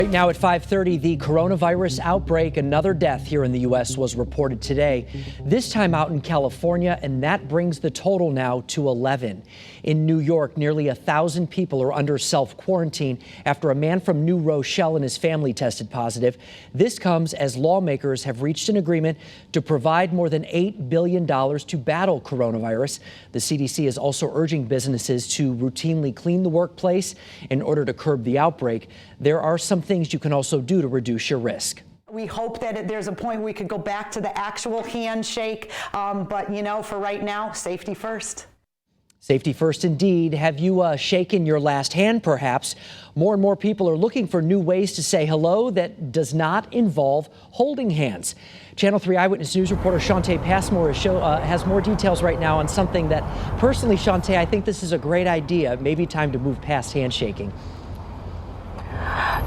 Right now at 5:30, the coronavirus outbreak, another death here in the U.S. was reported today, this time out in California, and that brings the total now to 11. In New York, nearly 1,000 people are under self-quarantine after a man from New Rochelle and his family tested positive. This comes as lawmakers have reached an agreement to provide more than $8 billion to battle coronavirus. The CDC is also urging businesses to routinely clean the workplace in order to curb the outbreak. There are some things you can also do to reduce your risk. We hope that there's a point where we could go back to the actual handshake, but you know, for right now, safety first. Safety first indeed. Have you shaken your last hand, perhaps? More and more people are looking for new ways to say hello that does not involve holding hands. Channel 3 Eyewitness News reporter Shantae Passmore has more details right now on something that, personally, Shantae, I think this is a great idea. Maybe time to move past handshaking.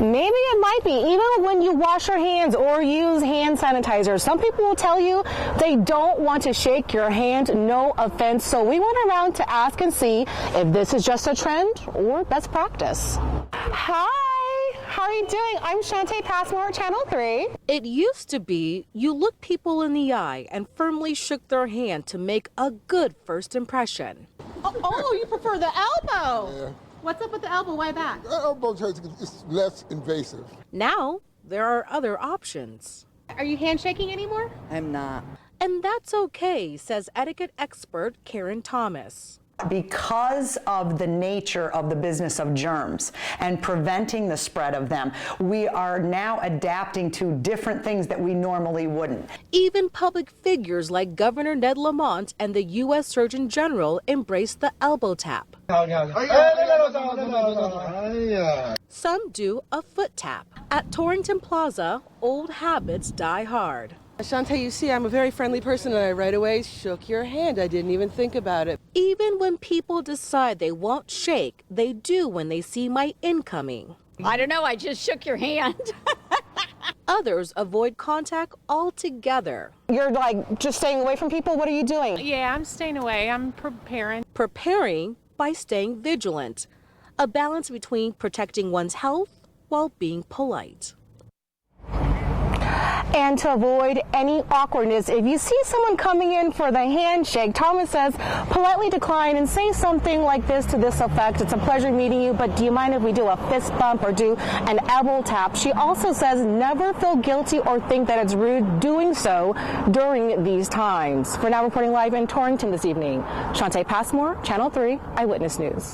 Maybe it might be, even when you wash your hands or use hand sanitizer. Some people will tell you they don't want to shake your hand, no offense. So we went around to ask and see if this is just a trend or best practice. Hi, how are you doing? I'm Shantae Passmore, Channel 3. It used to be you looked people in the eye and firmly shook their hand to make a good first impression. Oh, you prefer the elbow? Yeah. What's up with the elbow? Why back? The elbow is less invasive. Now, there are other options. Are you handshaking anymore? I'm not. And that's okay, says etiquette expert Karen Thomas. Because of the nature of the business of germs and preventing the spread of them, we are now adapting to different things that we normally wouldn't. Even public figures like Governor Ned Lamont and the U.S. Surgeon General embrace the elbow tap. Some do a foot tap. At Torrington Plaza, old habits die hard. Shantae, you see, I'm a very friendly person, and I right away shook your hand. I didn't even think about it. Even when people decide they won't shake, they do when they see my incoming. I don't know, I just shook your hand. Others avoid contact altogether. You're like just staying away from people? What are you doing? Yeah, I'm staying away. I'm preparing. Preparing by staying vigilant. A balance between protecting one's health while being polite. And to avoid any awkwardness, if you see someone coming in for the handshake, Thomas says politely decline and say something like this to this effect: it's a pleasure meeting you, but do you mind if we do a fist bump or do an elbow tap? She also says never feel guilty or think that it's rude doing so during these times. For now, reporting live in Torrington this evening, Shantae Passmore, Channel 3 Eyewitness News.